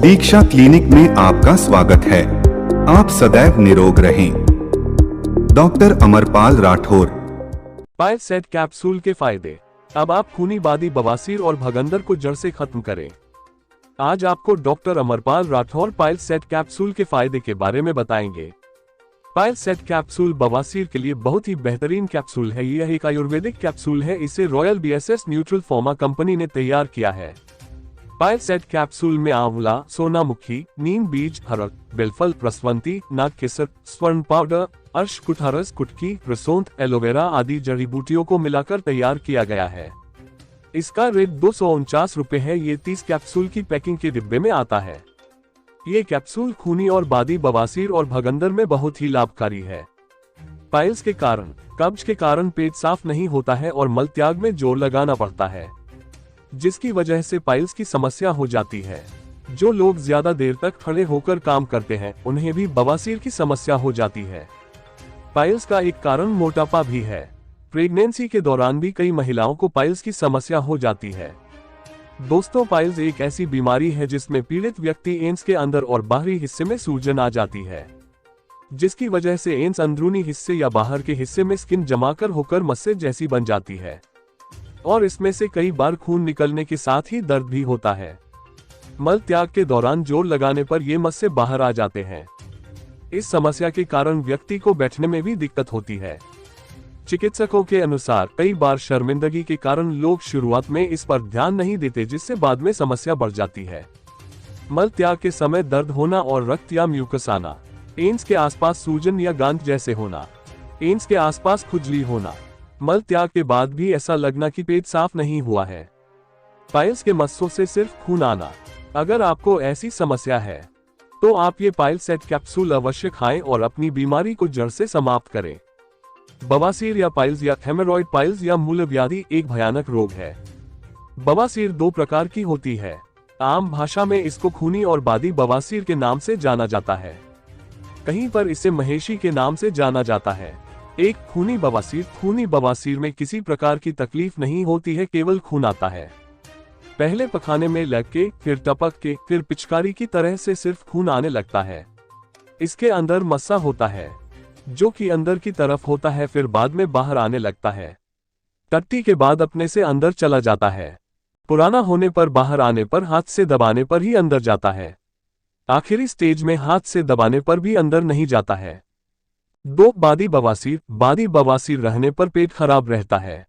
दीक्षा clinic में आपका स्वागत है। आप सदैव निरोग रहें। Doctor Amarpal Rathore. Pile set capsule के फायदे। अब आप खूनी बादी बवासीर और भगंदर को जड़ से खत्म करें। आज आपको doctor Amarpal Rathore pile set capsule के फायदे के बारे में बताएंगे। पाइल सेट कैप्सूल बवासीर के लिए बहुत ही बेहतरीन कैप्सूल है। यह एक आयुर्वेदिक कैप्सूल है। इसे royal BSS neutral pharma company ने तैयार किया है। पाइल सेट कैप्सूल में आंवला, सोनामुखी, नीम बीज, हरड़, बेलफल, रसवंती, नाग केसर, स्वर्ण पाउडर, अर्श, कुठारस, कुटकी, रसोंठ, एलोवेरा आदि जड़ी बूटियों को मिलाकर तैयार किया गया है। इसका रेट 249 रुपए है। ये 30 कैप्सूल की पैकिंग के डिब्बे में आता है। ये कैप्सूल खूनी और बादी बवासीर और भगंदर में बहुत ही लाभकारी है। पाइल्स के कारण, कब्ज के कारण पेट साफ नहीं होता है और मल त्याग में जोर लगाना पड़ता है, जिसकी वजह से पाइल्स की समस्या हो जाती है। जो लोग ज्यादा देर तक खड़े होकर काम करते हैं उन्हें भी बवासीर की समस्या हो जाती है। पाइल्स का एक कारण मोटापा भी है। प्रेगनेंसी के दौरान भी कई महिलाओं को पाइल्स की समस्या हो जाती है। दोस्तों, पाइल्स एक ऐसी बीमारी है जिसमें पीड़ित व्यक्ति एंस के अंदर और बाहरी हिस्से में सूजन आ जाती है, जिसकी वजह से एंस अंदरूनी हिस्से या बाहर के हिस्से में स्किन जमाकर होकर मस्से जैसी बन जाती है और इसमें से कई बार खून निकलने के साथ ही दर्द भी होता है। मल त्याग के दौरान जोर लगाने पर ये मस्से बाहर आ जाते हैं। इस समस्या के कारण व्यक्ति को बैठने में भी दिक्कत होती है। चिकित्सकों के अनुसार कई बार शर्मिंदगी के कारण लोग शुरुआत में इस पर ध्यान नहीं देते, जिससे बाद में समस्या बढ़ जाती है। मल त्याग के समय दर्द होना और रक्त या म्यूकस आना, एंस के आसपास सूजन या गांठ जैसे होना, एंस के आसपास खुजली होना, मल त्याग के बाद भी ऐसा लगना कि पेट साफ नहीं हुआ है, पाइल्स के मस्सों से सिर्फ खून आना। अगर आपको ऐसी समस्या है तो आप ये पाइल सेट कैप्सूल अवश्य खाएं और अपनी बीमारी को जड़ से समाप्त करें। बवासीर या पाइल्स या हेमरॉइड पाइल्स या मूलव्याधि एक भयानक रोग है। बवासीर दो प्रकार की होती है। आम भाषा में इसको खूनी और बादी बवासीर के नाम से जाना जाता है। कहीं पर इसे महेशी के नाम से जाना जाता है। एक खूनी बवासीर में किसी प्रकार की तकलीफ नहीं होती है, केवल खून आता है। पहले पखाने में लग के, फिर टपक के, फिर पिचकारी की तरह से सिर्फ खून आने लगता है। इसके अंदर मस्सा होता है जो कि अंदर की तरफ होता है, फिर बाद में बाहर आने लगता है। टट्टी के बाद अपने से अंदर चला जाता है। पुराना होने पर बाहर आने पर हाथ से दबाने पर ही अंदर जाता है। आखिरी स्टेज में हाथ से दबाने पर भी अंदर नहीं जाता है। दो, बादी बवासीर रहने पर पेट खराब रहता है,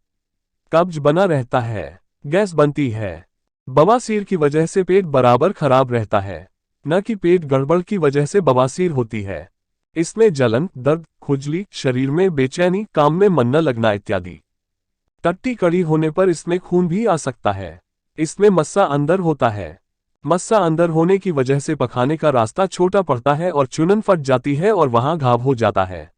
कब्ज बना रहता है, गैस बनती है। बवासीर की वजह से पेट बराबर खराब रहता है, न कि पेट गड़बड़ की वजह से बवासीर होती है। इसमें जलन, दर्द, खुजली, शरीर में बेचैनी, काम में मन न लगना इत्यादि। टट्टी कड़ी होने पर इसमें खून भी आ सकता है। इसमें मस्सा अंदर होता है। मस्सा अंदर होने की वजह से पखाने का रास्ता छोटा पड़ता है और चुनन फट जाती है और वहां घाव हो जाता है।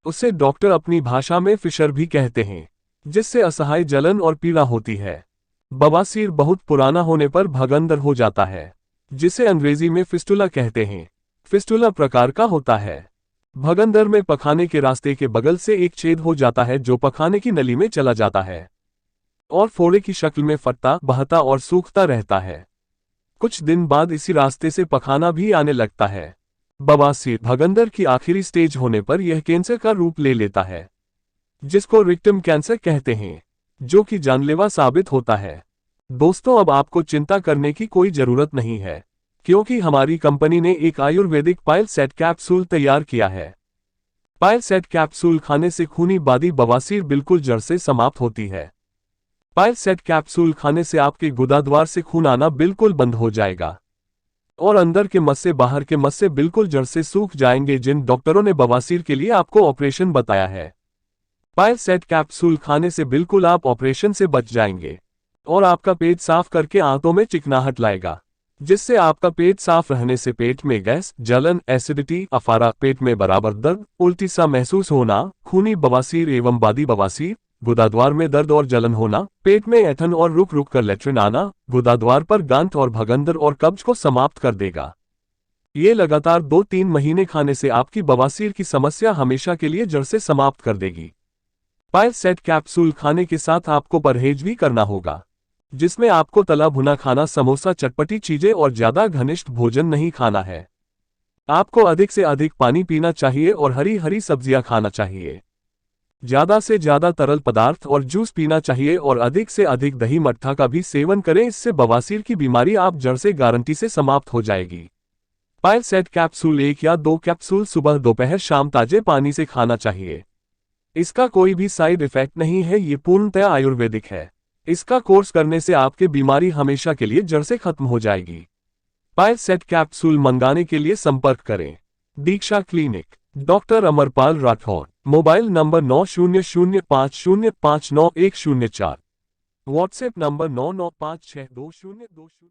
उसे डॉक्टर अपनी भाषा में फिशर भी कहते हैं, जिससे असहाय जलन और पीड़ा होती है। बवासीर बहुत पुराना होने पर भगंदर हो जाता है, जिसे अंग्रेजी में फिस्टुला कहते हैं। फिस्टुला प्रकार का होता है। भगंदर में पखाने के रास्ते के बगल से एक छेद हो जाता है जो पखाने की नली में चला जाता है और फोड़े की शक्ल में फटता, बहता और सूखता रहता है। कुछ दिन बाद इसी रास्ते से पखाना भी आने लगता है। बवासीर भगंदर की आखिरी स्टेज होने पर यह कैंसर का रूप ले लेता है, जिसको रिक्टम कैंसर कहते हैं, जो कि जानलेवा साबित होता है। दोस्तों, अब आपको चिंता करने की कोई जरूरत नहीं है, क्योंकि हमारी कंपनी ने एक आयुर्वेदिक पाइल सेट कैप्सूल तैयार किया है। पाइल सेट कैप्सूल खाने से खूनी बादी बवासीर बिल्कुल जड़ से समाप्त होती है। पाइल सेट कैप्सूल खाने से आपके गुदाद्वार से खून आना बिल्कुल बंद हो जाएगा और अंदर के मस्से, बाहर के मस्से बिल्कुल जड़ से सूख जाएंगे, जिन डॉक्टरों ने बवासीर के लिए आपको ऑपरेशन बताया है। पाइल सेट कैप्सूल खाने से बिल्कुल आप ऑपरेशन से बच जाएंगे और आपका पेट साफ करके आंतों में चिकनाहट लाएगा, जिससे आपका पेट साफ रहने से पेट में गैस, जलन, एसिडिटी, अफारा, पेट में बराबर दर्द, उल्टी सा महसूस होना, खूनी बवासीर एवं बादी बवासीर, गुदाद्वार में दर्द और जलन होना, पेट में ऐंठन और रुक रुक कर लेट्रिन आना, गुदाद्वार पर गांठ और भगंदर और कब्ज को समाप्त कर देगा। ये लगातार 2-3 महीने खाने से आपकी बवासीर की समस्या हमेशा के लिए जड़ से समाप्त कर देगी। पाइल सेट कैप्सूल खाने के साथ आपको परहेज भी करना होगा। जिसमें आपको तला भुना खाना, समोसा, चटपटी चीजें और ज्यादा घनिष्ठ भोजन नहीं खाना है। आपको अधिक से अधिक पानी पीना चाहिए और हरी हरी सब्जियां खाना चाहिए। ज्यादा से ज्यादा तरल पदार्थ और जूस पीना चाहिए और अधिक से अधिक दही मट्ठा का भी सेवन करें। इससे बवासीर की बीमारी आप जड़ से गारंटी से समाप्त हो जाएगी। पाइल सेट कैप्सूल 1 या 2 कैप्सूल सुबह, दोपहर, शाम ताजे पानी से खाना चाहिए। इसका कोई भी साइड इफेक्ट नहीं है, ये पूर्णतः आयुर्वेदिक है। इसका कोर्स करने से आपकी बीमारी हमेशा के लिए जड़ से खत्म हो जाएगी। पाइल सेट कैप्सूल मंगाने के लिए संपर्क करें Diksha clinic, doctor Amarpal Rathore. Mobile number 9005059104। WhatsApp number 99562020।